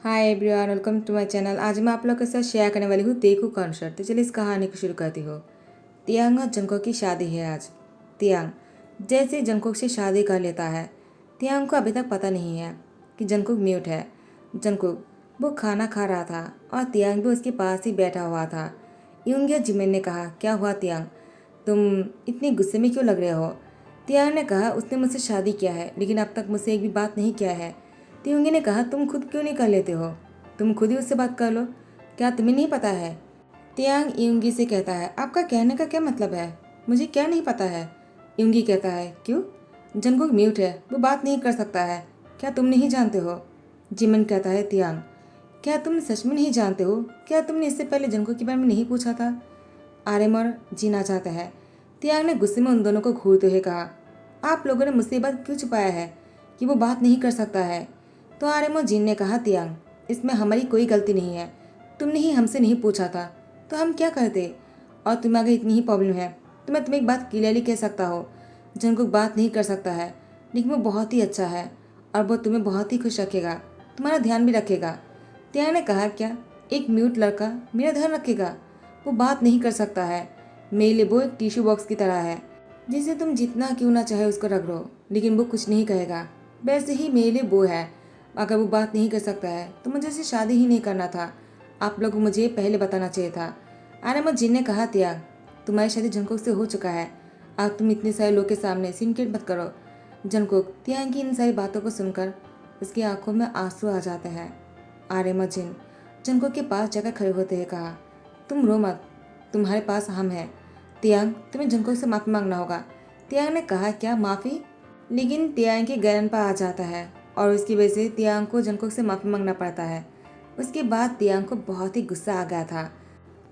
Hi everyone, welcome to my channel. आज मैं आप लोग के साथ शेयर करने वाली हूँ तेकू कॉन्सर्ट। तो चलिए इस कहानी को शुरू करती हूँ। तियांग और जंगकोक की शादी है आज। तियांग जैसे जंगकोक से शादी कर लेता है। तियांग को अभी तक पता नहीं है कि जंगकोक म्यूट है। जंगकोक वो खाना खा रहा था और तियांग भी उसके पास ही बैठा हुआ था। यूंग या जिमिन ने कहा, क्या हुआ तियांग, तुम इतनी गुस्से में क्यों लग रहे हो? तियांग ने कहा, उसने मुझसे शादी किया है लेकिन अब तक मुझसे एक भी बात नहीं किया है। त्योंगी ने कहा, तुम खुद क्यों नहीं कर लेते हो? तुम खुद ही उससे बात कर लो। क्या तुम्हें नहीं पता है? तियांग यूंगी से कहता है, आपका कहने का क्या मतलब है? मुझे क्या नहीं पता है? यूंगी कहता है, क्यों? जंगकुक म्यूट है, वो बात नहीं कर सकता है। क्या तुम नहीं जानते हो? जिमिन कहता है, तियांग क्या तुम सच में नहीं जानते हो? क्या तुमने इससे पहले जंगकुक के बारे में नहीं पूछा था? आर्यमर जीना चाहता है। तियांग ने गुस्से में उन दोनों को घूरते हुए कहा, आप लोगों ने मुझसे बात क्यों छुपाया है कि वो बात नहीं कर सकता है? तो आर्यमर जीन ने कहा, तियांग इसमें हमारी कोई गलती नहीं है। तुमने ही हमसे नहीं पूछा था तो हम क्या करते? और तुम्हें अगर इतनी ही प्रॉब्लम है तो मैं तुम्हें एक बात क्लियरली कह सकता हूँ। जंगकुक बात नहीं कर सकता है लेकिन वो बहुत ही अच्छा है और वो तुम्हें बहुत ही खुश रखेगा, तुम्हारा ध्यान भी रखेगा। तियांग ने कहा, क्या एक म्यूट लड़का मेरा ध्यान रखेगा? वो बात नहीं कर सकता है। मेरे लिए वो एक टिश्यू बॉक्स की तरह है जिसे तुम जितना क्यों ना चाहे उसको रगड़ो लेकिन वो कुछ नहीं कहेगा। वैसे ही मेरे लिए वो है। अगर वो बात नहीं कर सकता है तो मुझे उससे शादी ही नहीं करना था। आप लोग को मुझे पहले बताना चाहिए था। आर्यमन जिन ने कहा, त्याग तुम्हारी शादी जंगकुक से हो चुका है। अब तुम इतने सारे लोग के सामने सिंडिकेट मत करो। जंगकुक त्याग की इन सारी बातों को सुनकर उसकी आंखों में आंसू आ जाते हैं। आर्यमन जिन जंगकुक के पास जाकर खड़े होते हुए कहा, तुम रो मत, तुम्हारे पास हम हैं। त्याग तुम्हें जंगकुक से माफ़ी मांगना होगा। त्याग ने कहा, क्या माफ़ी? लेकिन त्याग के गर्दन पर आ जाता है और उसकी वजह से तियांग को जंगकुक से माफ़ी मांगना पड़ता है। उसके बाद तियांग को बहुत ही गुस्सा आ गया था।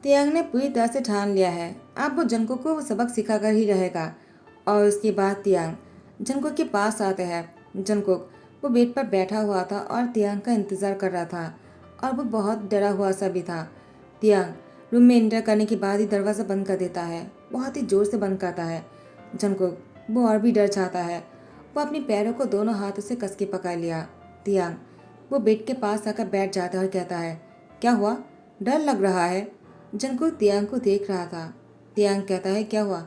तियांग ने पूरी तरह से ठान लिया है अब वो जंगकुक को सबक सिखाकर ही रहेगा। और उसके बाद तियांग जंगकुक के पास आते हैं। जंगकुक वो बेड पर बैठा हुआ था और तियांग का इंतज़ार कर रहा था और वो बहुत डरा हुआ सा भी था। तियांग रूम में एंटर करने के बाद ही दरवाज़ा बंद कर देता है, बहुत ही ज़ोर से बंद करता है। जंगकुक वो और भी डर जाता है। वो अपने पैरों को दोनों हाथों से कस के पकड़ लिया। तियांग वो बेड के पास आकर बैठ जाता है और कहता है, क्या हुआ, डर लग रहा है? जंगकुक तियांग को देख रहा था। तियांग कहता है, क्या हुआ,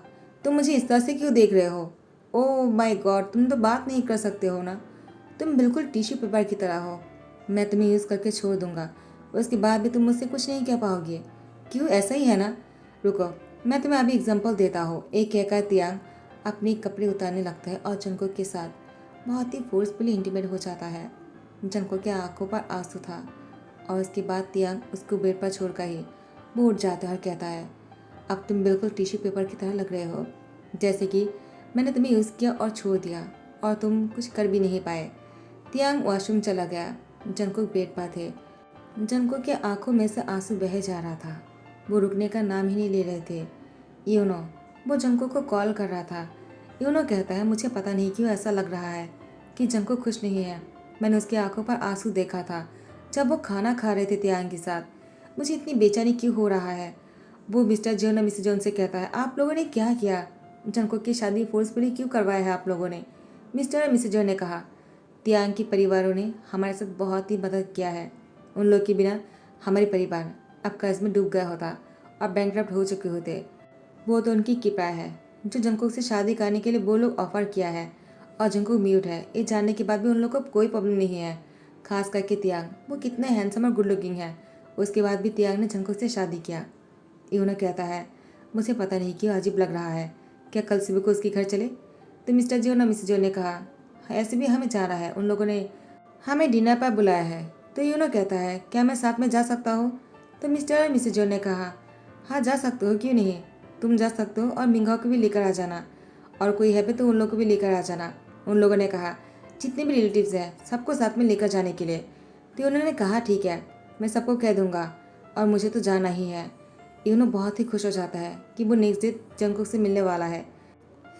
तुम मुझे इस तरह से क्यों देख रहे हो? ओह माय गॉड, तुम तो बात नहीं कर सकते हो ना। तुम बिल्कुल टिश्यू पेपर की तरह हो। मैं तुम्हें यूज़ करके छोड़ दूंगा, उसके बाद भी तुम मुझसे कुछ नहीं कह पाओगे। क्यों, ऐसा ही है ना? रुको, मैं तुम्हें अभी एग्जाम्पल देता हूँ। एक कहकर तियांग अपने कपड़े उतारने लगता है और जंगकुक के साथ बहुत ही फोर्सफुली इंटीमेट हो जाता है। जंगकुक के आंखों पर आंसू था और उसके बाद तियांग उसको बेड पर छोड़कर ही वो उठ जाता है और कहता है, अब तुम बिल्कुल टिश्यू पेपर की तरह लग रहे हो, जैसे कि मैंने तुम्हें यूज़ किया और छोड़ दिया और तुम कुछ कर भी नहीं पाए। तियांग वॉशरूम चला गया। जंगकुक बेड पर थे। जंगकुक के आंखों में से आंसू बहे जा रहा था। वो रुकने का नाम ही नहीं ले रहे थे। यूनो वो जंगकुक को कॉल कर रहा था। यूनो कहता है, मुझे पता नहीं क्यों ऐसा लग रहा है कि जंगकुक खुश नहीं है। मैंने उसकी आंखों पर आंसू देखा था जब वो खाना खा रहे थे तियांग के साथ। मुझे इतनी बेचैनी क्यों हो रहा है? वो मिस्टर जोन और मिसेस जोन से कहता है, आप लोगों ने क्या किया? जंगकुक की शादी फोर्सफुली क्यों करवाया है आप लोगों ने? मिस्टर और मिसेस जोन ने कहा, तियांग के परिवारों ने हमारे साथ बहुत ही मदद किया है। उन लोग के बिना हमारे परिवार अब कर्ज में डूब गया होता और बैंकरप्ट हो चुके होते। वो तो उनकी कृपा है जो जंगकुक से शादी करने के लिए वो लोग ऑफर किया है। और जंगकुक म्यूट है, ये जानने के बाद भी उन लोग को कोई प्रॉब्लम नहीं है। खास करके तियांग, वो कितना हैंडसम और गुड लुकिंग है। उसके बाद भी तियांग ने जंगकुक से शादी किया। यूनो कहता है, मुझे पता नहीं क्यों अजीब लग रहा है। क्या कल सुबह को उसके घर चले? तो मिस्टर जी और मिसेस जो ने कहा, ऐसे भी हमें जाना है, उन लोगों ने हमें डिनर पर बुलाया है। तो यूनो कहता है, क्या मैं साथ में जा सकता हूँ? तो मिस्टर और मिसेस जो ने कहा, हाँ जा सकते हो, क्यों नहीं, तुम जा सकते हो और मिंगाओ को भी लेकर आ जाना और कोई है भी तो उन लोगों को भी लेकर आ जाना। उन लोगों ने कहा, जितने भी रिलेटिव्स हैं सबको साथ में लेकर जाने के लिए। तो उन्होंने कहा, ठीक है, मैं सबको कह दूंगा और मुझे तो जाना ही है। यूनो बहुत ही खुश हो जाता है कि वो नेक्स्ट डे जंगकुक से मिलने वाला है।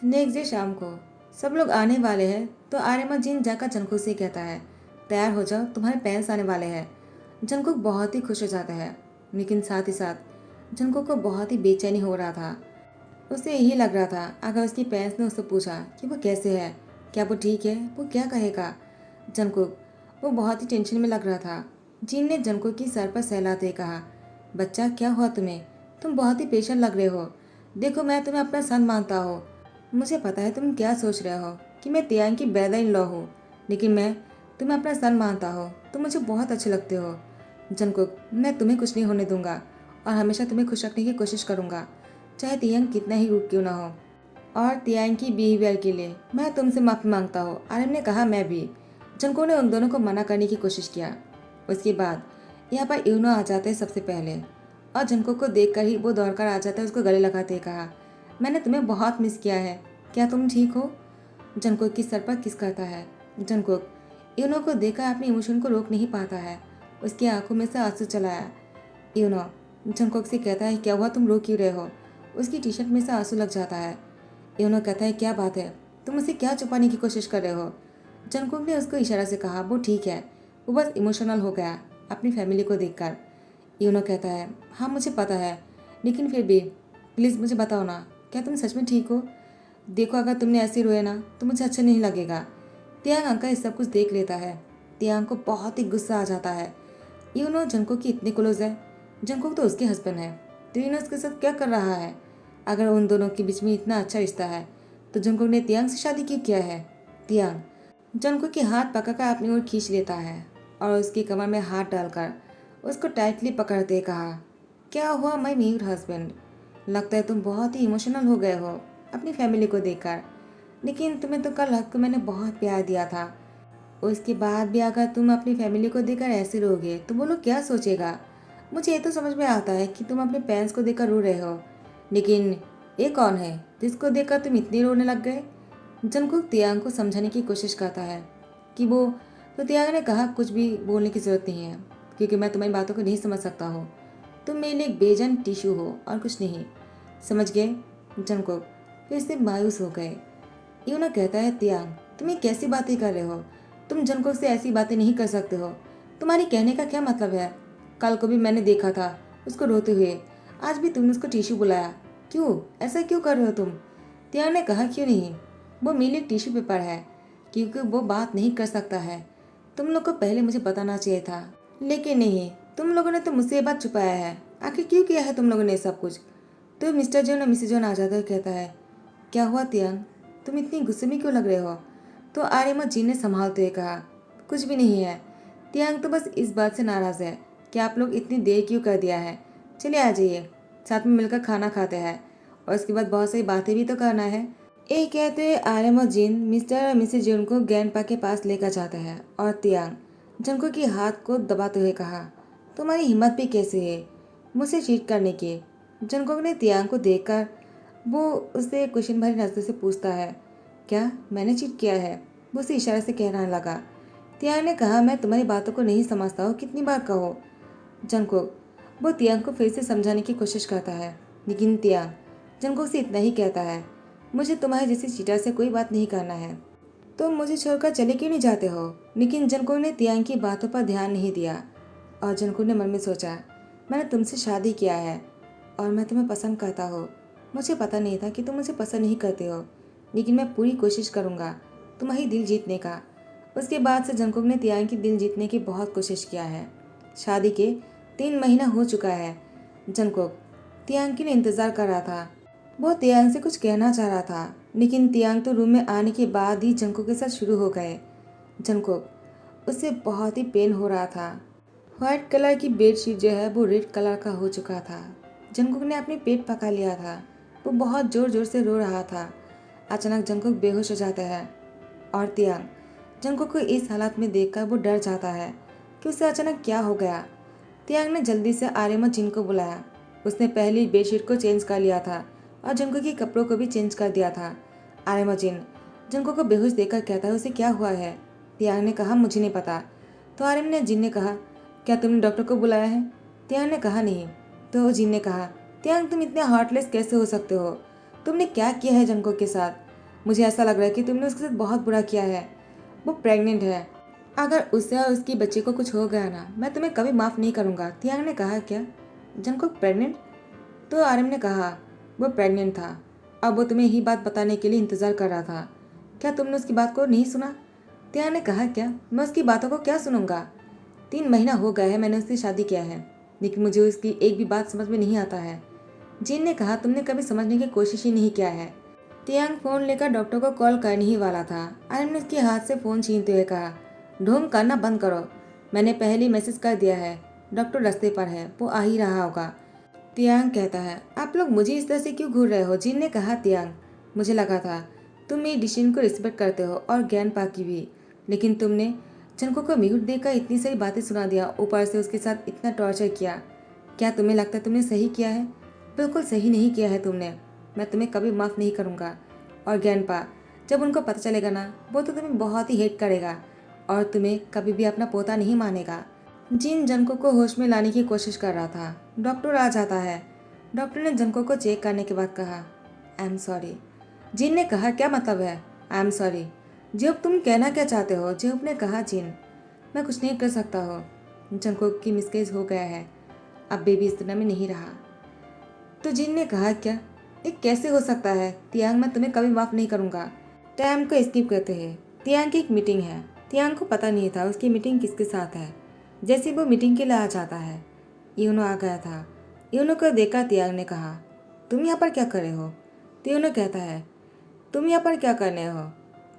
नेक्स्ट डे शाम को सब लोग आने वाले हैं तो आर्यमा जिन जाकर जंगकुक से कहता है, तैयार हो जाओ, तुम्हारे पेरेंट्स आने वाले हैं। जंगकुक बहुत ही खुश हो जाता है लेकिन साथ ही साथ जंगकुक को बहुत ही बेचैनी हो रहा था। उसे यही लग रहा था अगर उसके पेरेंट्स ने उससे पूछा कि वो कैसे है, क्या वो ठीक है, वो क्या कहेगा। जंगकुक वो बहुत ही टेंशन में लग रहा था। जिन ने जंको की सर पर सहलाते कहा, बच्चा क्या हुआ तुम्हें? तुम बहुत ही पेशेंट लग रहे हो। देखो मैं तुम्हें अपना सन मानता हूँ। मुझे पता है तुम क्या सोच रहे हो कि मैं तियांग की ब्रदर इन लॉ हूँ, लेकिन मैं तुम्हें अपना सन मानता हूँ। तुम मुझे बहुत अच्छे लगते हो। जंकुक, मैं तुम्हें कुछ नहीं होने दूंगा और हमेशा तुम्हें खुश रखने की कोशिश करूंगा, चाहे तियांग कितना ही रूड क्यों ना हो। और तियांग की बिहेवियर के लिए मैं तुमसे माफ़ी मांगता हूँ। आर्यन ने कहा, मैं भी। जंको ने उन दोनों को मना करने की कोशिश किया। उसके बाद यहाँ पर यूनो आ जाते हैं सबसे पहले, और जंको को देखकर ही वो दौड़कर आ जाता है, उसको गले लगाते ही कहा, मैंने तुम्हें बहुत मिस किया है, क्या तुम ठीक हो? जंकुक की सर पर किस करता है। जंकुक यूनो को देखकर अपने इमोशन को रोक नहीं पाता है। उसकी आंखों में से आंसू चला आया। यूनो जंकुक से कहता है, क्या हुआ, तुम रो क्यों रहे हो? उसकी टी शर्ट में से आंसू लग जाता है। यूनो कहता है, क्या बात है, तुम उसे क्या छुपाने की कोशिश कर रहे हो? जंकुक ने उसको इशारा से कहा, वो ठीक है, वो बस इमोशनल हो गया अपनी फैमिली को देखकर। यूनो कहता है, हाँ मुझे पता है, लेकिन फिर भी प्लीज़ मुझे बताओ ना, क्या तुम सच में ठीक हो? देखो अगर तुमने ऐसे रोए ना तो मुझे अच्छा नहीं लगेगा। तियांग अंकल ये सब कुछ देख लेता है। तियांग को बहुत ही गुस्सा आ जाता है। यूनो जंकुक की इतनी क्लोज है, जंकुक तो उसके हस्बैंड है, तो यूनो उसके साथ क्या कर रहा है? अगर उन दोनों के बीच में इतना अच्छा रिश्ता है तो जंकुक ने तियांग से शादी क्यों किया है? तियांग जंकुक के हाथ पकड़कर अपनी ओर खींच लेता है और उसकी कमर में हाथ डालकर उसको टाइटली पकड़ते कहा, क्या हुआ माय म्यूट हस्बैंड? लगता है तुम बहुत ही इमोशनल हो गए हो अपनी फैमिली को देखकर, लेकिन तुम्हें तो कल हक को मैंने बहुत प्यार दिया था। उसके बाद भी अगर तुम अपनी फैमिली को देखकर ऐसे रोगे तो वो लोग क्या सोचेगा? मुझे ये तो समझ में आता है कि तुम अपने पेरेंट्स को देखकर रो रहे हो, लेकिन ये कौन है जिसको देखकर तुम इतनी रोने लग गए? जंकुक तियांग को समझाने की कोशिश करता है कि वो, तो तियांग ने कहा, कुछ भी बोलने की जरूरत नहीं है, क्योंकि मैं तुम्हारी बातों को नहीं समझ सकता हूँ। तुम मेरे लिए एक बेजान टिश्यू हो और कुछ नहीं, समझ गए? जंकुक फिर से मायूस हो गए। यूनो कहता है, तियांग तुम ये कैसी बातें कर रहे हो? तुम जंकुक से ऐसी बातें नहीं कर सकते हो। तुम्हारी कहने का क्या मतलब है? कल को भी मैंने देखा था उसको रोते हुए, आज भी तुमने उसको टिश्यू बुलाया, क्यों, ऐसा क्यों कर रहे हो तुम? तियांग ने कहा, क्यों नहीं, वो मेरे लिए टिश्यू पेपर है, क्योंकि वो बात नहीं कर सकता है। तुम लोग को पहले मुझे बताना चाहिए था, लेकिन नहीं, तुम लोगों ने तो मुझसे ये बात छुपाया है। आखिर क्यों किया है तुम लोगों ने ये सब कुछ? तो मिस्टर जॉन और मिसेज जॉन आ जाता है, कहता है, क्या हुआ तियांग, तुम इतनी गुस्से में क्यों लग रहे हो? तो आर्यमन जी ने संभालते हुए कहा, कुछ भी नहीं है। तियांग तो बस इस बात से नाराज़ है कि आप लोग इतनी देर क्यों कर दिया है। चलिए आ जाइए, साथ में मिलकर खाना खाते हैं और उसके बाद बहुत सारी बातें भी तो करना है। ये कहते हुए आर्यम और जिन मिस्टर और मिसेज जॉन को ग्रैंडपा के पास लेकर जाते हैं और तियांग जंको के हाथ को दबाते हुए कहा, तुम्हारी हिम्मत भी कैसे है मुझसे चीट करने की? जंको ने तियांग को देखकर वो उससे क्वेश्चन भरी नजर से पूछता है, क्या मैंने चीट किया है? वो उसे इशारे से कहने लगा। तियांग ने कहा, मैं तुम्हारी बातों को नहीं समझता हूँ, कितनी बार कहो। जंकुक वो तियांग को फिर से समझाने की कोशिश करता है, लेकिन तियांग जंकुक से इतना ही कहता है, मुझे तुम्हारे जैसी चीटर से कोई बात नहीं करना है, तुम मुझे छोड़कर चले क्यों नहीं जाते हो? लेकिन जंकुक ने तियांग की बातों पर ध्यान नहीं दिया और जंकुक ने मन में सोचा, मैंने तुमसे शादी किया है और मैं तुम्हें पसंद करता हूँ। मुझे पता नहीं था कि तुम मुझे पसंद नहीं करते हो, लेकिन मैं पूरी कोशिश करूँगा तुम्हारी दिल जीतने का। उसके बाद से जंकुक ने तियांग की दिल जीतने की बहुत कोशिश किया है। शादी के 3 महीना हो चुका है। जंकुक तियांग के लिए इंतज़ार कर रहा था। वो तियांग से कुछ कहना चाह रहा था, लेकिन तियांग तो रूम में आने के बाद ही जंकुक के साथ शुरू हो गए। जंकुक उससे बहुत ही पेन हो रहा था। व्हाइट कलर की बेडशीट जो है वो रेड कलर का हो चुका था। जंकुक ने अपने पेट पका लिया था। वो बहुत ज़ोर ज़ोर से रो रहा था। अचानक जंकुक बेहोश हो जाता है और तियांग जंकुक को इस हालत में देखकर वो डर जाता है कि उसे अचानक क्या हो गया। तियांग ने जल्दी से आर्यमन जिन को बुलाया। उसने पहली बेडशीट को चेंज कर लिया था और जंकुक के कपड़ों को भी चेंज कर दिया था। आर्यमन जिन जंकुक को बेहोश देखकर कहता है, उसे क्या हुआ है? तियांग ने कहा, मुझे नहीं पता। तो आर्यमन ने जिन ने कहा, क्या तुमने डॉक्टर को बुलाया है? तियांग ने कहा, नहीं। तो जिन ने कहा, तियांग तुम इतने हार्टलेस कैसे हो सकते हो? तुमने क्या किया है जंकुक के साथ? मुझे ऐसा लग रहा है कि तुमने उसके साथ बहुत बुरा किया है। वो प्रेग्नेंट है। अगर उससे और उसकी बच्ची को कुछ हो गया ना, मैं तुम्हें कभी माफ़ नहीं करूँगा। तियांग ने कहा, क्या जंकुक प्रेग्नेंट? तो आर्यम ने कहा, वो प्रेग्नेंट था। अब वो तुम्हें ही बात बताने के लिए इंतज़ार कर रहा था। क्या तुमने उसकी बात को नहीं सुना? तियांग ने कहा, क्या मैं उसकी बातों को क्या सुनूंगा? 3 महीना हो गया है मैंने उससे शादी किया है, लेकिन मुझे उसकी एक भी बात समझ में नहीं आता है। जिन ने कहा, तुमने कभी समझने की कोशिश ही नहीं किया है। तियांग फोन लेकर डॉक्टर को कॉल करने ही वाला था। आर्यन ने उसके हाथ से फोन छीनते हुए कहा, ढोंग करना बंद करो, मैंने पहले ही मैसेज कर दिया है, डॉक्टर रास्ते पर है, वो आ ही रहा होगा। तियांग कहता है, आप लोग मुझे इस तरह से क्यों घूर रहे हो। जिन ने कहा, तियांग मुझे लगा था तुम मेरी डिसीजन को रिस्पेक्ट करते हो और ज्ञान पा की भी, लेकिन तुमने जंको को म्यूट देकर इतनी सारी बातें सुना दिया, ऊपर से उसके साथ इतना टॉर्चर किया। क्या तुम्हें लगता है तुमने सही किया है? बिल्कुल सही नहीं किया है तुमने। मैं तुम्हें कभी माफ़ नहीं करूँगा। और ज्ञानपा, जब उनको पता चलेगा ना, वो तो तुम्हें बहुत ही हेट करेगा और तुम्हें कभी भी अपना पोता नहीं मानेगा। जिन जंको को होश में लाने की कोशिश कर रहा था। डॉक्टर आ जाता है। डॉक्टर ने जंको को चेक करने के बाद कहा, आई एम सॉरी। जिन ने कहा, क्या मतलब है आई एम सॉरी? जेब, तुम कहना क्या चाहते हो? जेब ने कहा, जिन मैं कुछ नहीं कर सकता हो, जंको की मिसकेज हो गया है, अब बेबी इस दुनिया में नहीं रहा। तो जिन ने कहा, क्या ये कैसे हो सकता है? तियांग, मैं तुम्हें कभी माफ़ नहीं करूँगा। टाइम को स्किप करते हैं। तियांग की एक मीटिंग है। तियांग को पता नहीं था उसकी मीटिंग किसके साथ है। जैसे वो मीटिंग के लिए आ जाता है, यूनो आ गया था। यूनो को देखा तियांग ने कहा, तुम यहाँ पर क्या कर रहे हो? तो यूनो कहता है, तुम यहाँ पर क्या करने हो?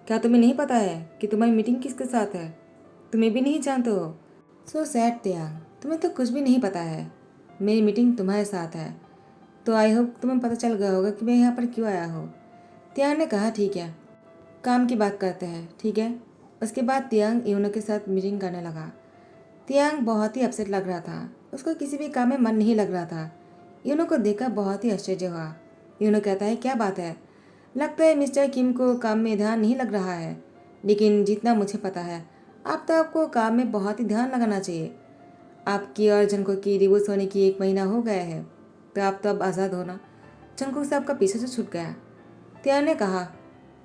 क्या तुम्हें नहीं पता है कि तुम्हारी मीटिंग किसके साथ है? तुम्हें भी नहीं जानते हो? सो सैड तियांग, तुम्हें तो कुछ भी नहीं पता है। मेरी मीटिंग तुम्हारे साथ है, तो आई होप तुम्हें पता चल गया होगा कि मैं यहाँ पर क्यों आया हूँ। तियांग ने कहा, ठीक है, काम की बात करते हैं, ठीक है। उसके बाद तियांग यूनो के साथ मीटिंग करने लगा। तियांग बहुत ही अपसेट लग रहा था, उसको किसी भी काम में मन नहीं लग रहा था। यूनो को देखकर बहुत ही आश्चर्य हुआ। यूनो कहता है, क्या बात है? लगता है मिस्टर किम को काम में ध्यान नहीं लग रहा है, लेकिन जितना मुझे पता है अब तो आपको काम में बहुत ही ध्यान लगाना चाहिए। आपकी और जंको की डिवोर्स होने की 1 महीना हो गया है, तो आप तो अब आज़ाद हो ना। जंको से आपका पीछे से छूट गया। तियांग ने कहा,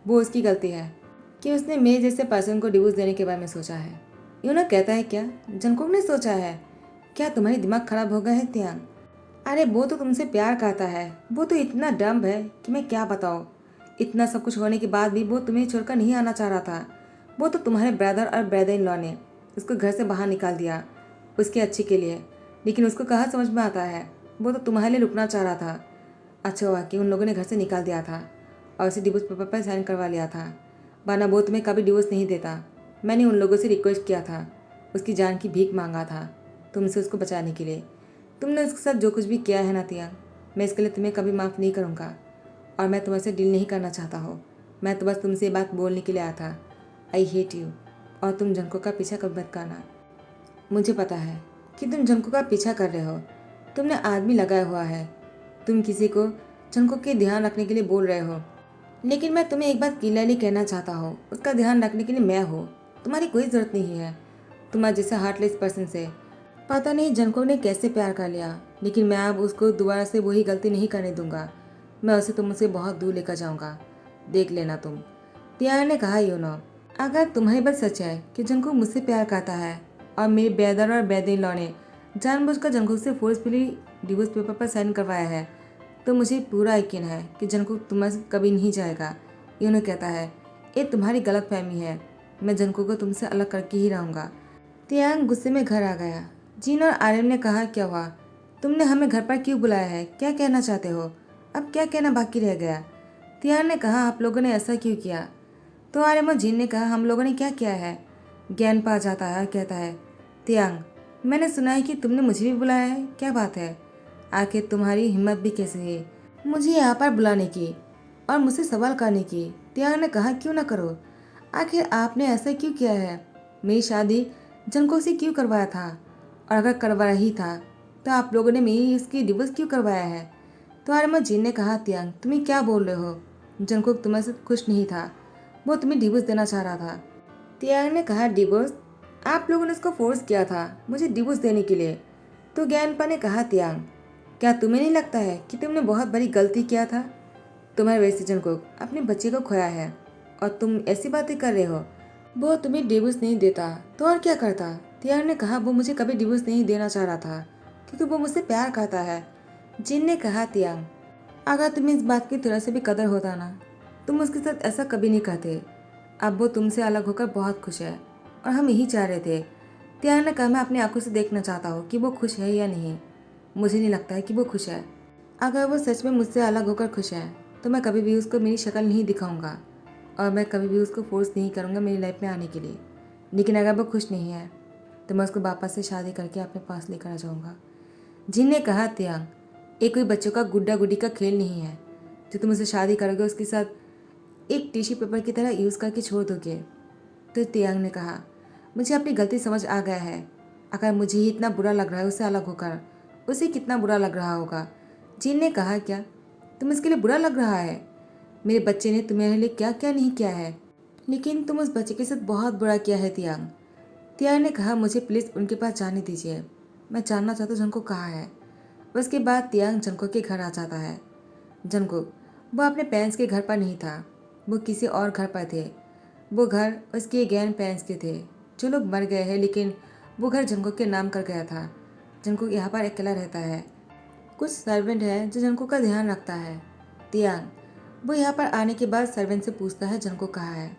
वो उसकी गलती है कि उसने मेरे जैसे पर्सन को डिवोर्स देने के बारे में सोचा है। यूनो कहता है, क्या जंकुक ने सोचा है? क्या तुम्हारी दिमाग खराब हो गया है तियांग? अरे वो तो तुमसे प्यार करता है, वो तो इतना डम्ब है कि मैं क्या बताऊँ। इतना सब कुछ होने के बाद भी वो तुम्हें छोड़कर नहीं आना चाह रहा था। वो तो तुम्हारे ब्रदर और ब्रदर इन लॉ ने उसको घर से बाहर निकाल दिया उसके अच्छे के लिए, लेकिन उसको कहाँ समझ में आता है, वो तो तुम्हारे लिए रुकना चाह रहा था। अच्छा हुआ कि उन लोगों ने घर से निकाल दिया था और उसे डिवोर्स पेपर पर साइन करवा लिया था, वरना वो तुम्हें कभी डिवोर्स नहीं देता। मैंने उन लोगों से रिक्वेस्ट किया था, उसकी जान की भीख मांगा था तुमसे उसको बचाने के लिए। तुमने उसके साथ जो कुछ भी किया है ना तियांग, मैं इसके लिए तुम्हें कभी माफ़ नहीं करूँगा और मैं तुम्हारे डील नहीं करना चाहता हो। मैं तो बस तुमसे ये बात बोलने के लिए आया था, आई हेट यू, और तुम जंको का पीछा कभी मत करना। मुझे पता है कि तुम जंको का पीछा कर रहे हो, तुमने आदमी लगाया हुआ है, तुम किसी को जंको के ध्यान रखने के लिए बोल रहे हो, लेकिन मैं तुम्हें एक बात क्लियरली कहना चाहता हूँ, उसका ध्यान रखने के लिए मैं हूँ, तुम्हारी कोई ज़रूरत नहीं है। तुम्हारे जैसे हार्टलेस पर्सन से पता नहीं जंको ने कैसे प्यार कर लिया, लेकिन मैं अब उसको दोबारा से वही गलती नहीं करने दूंगा। मैं उसे तुमसे बहुत दूर लेकर जाऊंगा, देख लेना तुम। तियांग ने कहा, यूनो, अगर तुम्हारी बात सच है कि जंको मुझसे प्यार करता है और मेरे ब्रदर और ब्रदर इन लॉ ने जानबूझकर जंको से फोर्सफुली डिवोर्स पेपर पर साइन करवाया है, तो मुझे पूरा यकीन है कि जंको तुम्हारे कभी नहीं जाएगा। यूनो कहता है, ये तुम्हारी गलत फहमी है, मैं जंको को तुमसे अलग करके ही रहूँगा। तियांग गुस्से में घर आ गया। जीन और आर्यन ने कहा, क्या हुआ? तुमने हमें घर पर क्यों बुलाया है? क्या कहना चाहते हो? अब क्या कहना बाकी रह गया? तियांग ने कहा, आप लोगों ने ऐसा क्यों किया? तो आर्यन और जीन ने कहा, हम लोगों ने क्या किया है? ज्ञान पा जाता है और कहता है, तियांग, मैंने सुना है कि तुमने मुझे भी बुलाया है, क्या बात है? आखिर तुम्हारी हिम्मत भी कैसे है मुझे यहाँ पर बुलाने की और मुझसे सवाल करने की? तियांग ने कहा, क्यों ना करो, आखिर आपने ऐसा क्यों किया है? मेरी शादी जंको से क्यों करवाया था? और अगर करवाया ही था तो आप लोगों ने मेरी इसकी डिवोर्स क्यों करवाया है? तो आर्यन जीन ने कहा, तियांग, तुम्हें क्या बोल रहे हो? जंको तुम्हारे साथ खुश नहीं था, वो तुम्हें डिवोर्स देना चाह रहा था। तियांग ने कहा, डिवोर्स? आप लोगों ने उसको फोर्स किया था मुझे डिवोर्स देने के लिए। तो ज्ञानपा ने कहा, तियांग, क्या तुम्हें नहीं लगता है कि तुमने बहुत बड़ी गलती किया था? तुम्हारे वजह से जंको अपने बच्चे को खोया है और तुम ऐसी बातें कर रहे हो। वो तुम्हें डिवोर्स नहीं देता तो और क्या करता? तियांग ने कहा, वो मुझे कभी डिवोर्स नहीं देना चाह रहा था क्योंकि वो मुझसे प्यार करता है। जिन ने कहा, तियांग, अगर तुम्हें इस बात की थोड़ा से भी कदर होता ना, तुम उसके साथ ऐसा कभी नहीं करते। अब वो तुमसे अलग होकर बहुत खुश है और हम यही चाह रहे थे तियांग ने कहा, मैं अपनी आंखों से देखना चाहता हूँ कि वो खुश है या नहीं। मुझे नहीं लगता है कि वो खुश है। अगर वो सच में मुझसे अलग होकर खुश है तो मैं कभी भी उसको मेरी शक्ल नहीं दिखाऊंगा और मैं कभी भी उसको फोर्स नहीं करूँगा मेरी लाइफ में आने के लिए। लेकिन अगर वो खुश नहीं है तो मैं उसको वापस से शादी करके अपने पास लेकर आ जाऊँगा। जिन ने कहा, तियांग, ये कोई बच्चों का गुड्डा गुड्डी का खेल नहीं है जो तुम उससे शादी करोगे उसके साथ एक टिश्यू पेपर की तरह यूज़ करके छोड़ दोगे। तो तियांग ने कहा, मुझे अपनी गलती समझ आ गया है। अगर मुझे ही इतना बुरा लग रहा है उससे अलग होकर, उसे कितना बुरा लग रहा होगा। जिन ने कहा, क्या तुम इसके लिए बुरा लग रहा है? मेरे बच्चे ने तुम्हारे लिए क्या क्या नहीं किया है, लेकिन तुम उस बच्चे के साथ बहुत बुरा किया है तियांग। तियांग ने कहा, मुझे प्लीज़ उनके पास जाने दीजिए। मैं जानना चाहता हूँ जंगकुक कहाँ है। उसके बाद तियांग जंगकुक के घर आ जाता है। जंगकुक वो अपने पेरेंट्स के घर पर नहीं था, वो किसी और घर पर थे। वो घर उसके ग्रैंड पेरेंट्स के थे जो लोग मर गए हैं, लेकिन वो घर जंगकुक के नाम कर गया था। जंगकुक यहाँ पर अकेला रहता है। कुछ सर्वेंट है जो जंगकुक का ध्यान रखता है। तियांग वो यहाँ पर आने के बाद सर्वेंट से पूछता है जंगकुक कहाँ है।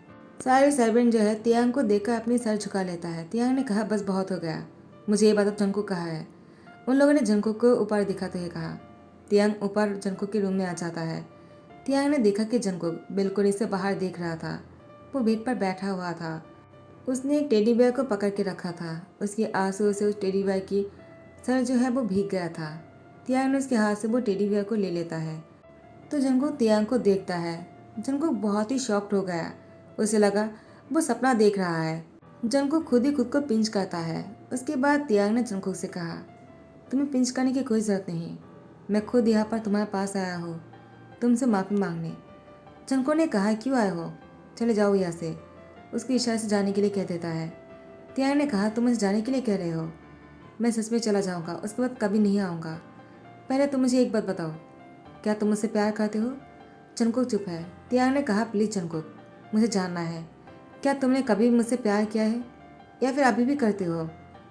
सारे सर्वेंट जो है तियांग को देखकर अपनी सर झुका लेता है। तियांग ने कहा, बस बहुत हो गया, मुझे ये बताओ जंगकुक कहाँ है। उन लोगों ने जंगकुक को ऊपर दिखाते हुए कहा। तियांग ऊपर जंगकुक के रूम में आ जाता है। तियांग ने देखा कि जंगकुक बिल्कुल से बाहर देख रहा था। वो बेड पर बैठा हुआ था। उसने एक टेडी बेयर को पकड़ के रखा था। उसके आंसू से उस टेडी बेयर की सर जो है वो भीग गया था। तियांग ने उसके हाथ से वो टेडी बेयर को ले लेता है तो जंगकुक तियांग को देखता है। जंगकुक बहुत ही शॉक्ड हो गया। उसे लगा वो सपना देख रहा है। जंगकुक खुद ही खुद को पिंच करता है। उसके बाद तियांग ने जंगकुक से कहा, तुम्हें पिंच करने की कोई ज़रूरत नहीं, मैं खुद यहाँ पर तुम्हारे पास आया हूँ तुमसे माफ़ी मांगने। जंगकुक ने कहा, क्यों आए हो, चले जाओ यहाँ से। उसके इशारे से जाने के लिए कह देता है। तियांग ने कहा, तुम मुझे जाने के लिए कह रहे हो? मैं सच में चला जाऊँगा, उसके बाद कभी नहीं आऊँगा। पहले तुम मुझे एक बात बताओ, क्या तुम मुझसे प्यार करते हो? जंगकुक चुप है। तियांग ने कहा, प्लीज़ जंगकुक, मुझे जानना है, क्या तुमने कभी भी मुझसे प्यार किया है या फिर अभी भी करते हो?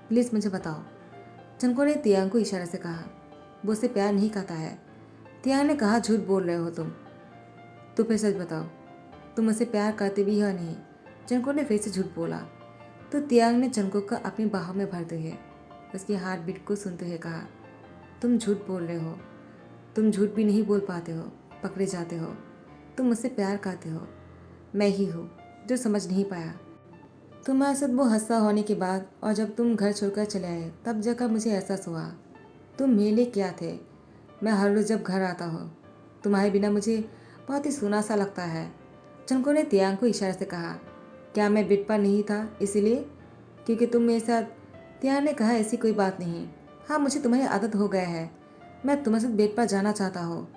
प्लीज़ मुझे बताओ। जंगकुक ने तियांग को इशारे से कहा, वो उससे प्यार नहीं करता है। तियांग ने कहा, झूठ बोल रहे हो तुम, तो फिर सच बताओ, तुम मुझसे प्यार करते भी हो या नहीं? जंगकुक ने फिर से झूठ बोला। तो तियांग ने जंगकुक को अपनी बाहों में भरते हुए उसकी हार्ट बीट को सुनते हुए कहा, तुम झूठ बोल रहे हो, तुम झूठ भी नहीं बोल पाते हो, पकड़े जाते हो। तुम मुझसे प्यार करते हो, मैं ही हूँ जो समझ नहीं पाया। तुम्हारे साथ वो हादसा होने के बाद और जब तुम घर छोड़कर चले आए तब जाकर मुझे एहसास हुआ तुम मेरे लिए क्या थे। मैं हर रोज़ जब घर आता हूँ तुम्हारे बिना मुझे बहुत ही सूना सा लगता है। जंगकुक ने तियांग को इशारे से कहा, क्या मैं बेड पर नहीं था इसीलिए, क्योंकि तुम मेरे साथ? तियांग ने कहा, ऐसी कोई बात नहीं। हाँ, मुझे तुम्हारी आदत हो गया है। मैं तुम्हारे साथ बेड पर जाना चाहता हूँ,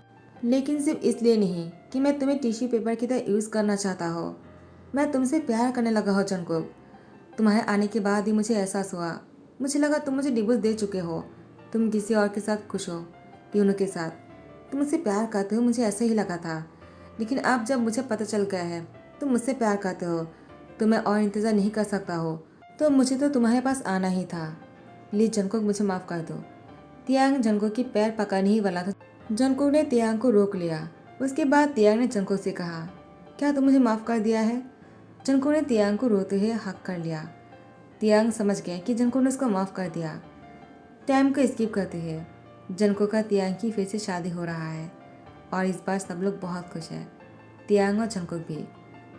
लेकिन सिर्फ इसलिए नहीं कि मैं तुम्हें टिश्यू पेपर की तरह यूज़ करना चाहता हूँ। मैं तुमसे प्यार करने लगा हूँ जंगकुक। तुम्हारे आने के बाद ही मुझे एहसास हुआ। मुझे लगा तुम मुझे डिवोर्स दे चुके हो, तुम किसी और के साथ खुश हो, यूनो के साथ। तुम मुझसे प्यार करते हो, मुझे ऐसा ही लगा था। लेकिन अब जब मुझे पता चल गया है तुम मुझसे प्यार करते हो तो मैं और इंतज़ार नहीं कर सकता हो, तो मुझे तो तुम्हारे पास आना ही था। प्लीज़ जंगकुक, मुझे माफ़ कर दो। तियांग जंगकुक की पैर पकड़ने ही वाला था। जंगकुक ने तियांग को रोक लिया। उसके बाद तियांग ने जंगकुक से कहा, क्या तुम मुझे माफ़ कर दिया है? जंगकुक ने तियांग को रोते हुए हक कर लिया। तियांग समझ गए कि जंगकुक ने उसको माफ़ कर दिया। टाइम को स्किप करते हुए जंगकुक का तियांग की फिर से शादी हो रहा है और इस बार सब लोग बहुत खुश हैं, तियांग और जंगकुक भी।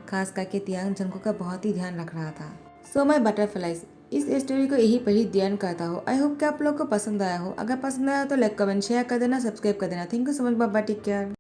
खास करके तियांग जंगकुक का बहुत ही ध्यान रख रहा था। सो माय बटरफ्लाइज, इस स्टोरी को यही पर ही ध्यान करता हो। आई होप कि आप लोग को पसंद आया हो। अगर पसंद आया तो लाइक कमेंट शेयर कर देना, सब्सक्राइब कर देना। Thank you so much, bye bye, take care.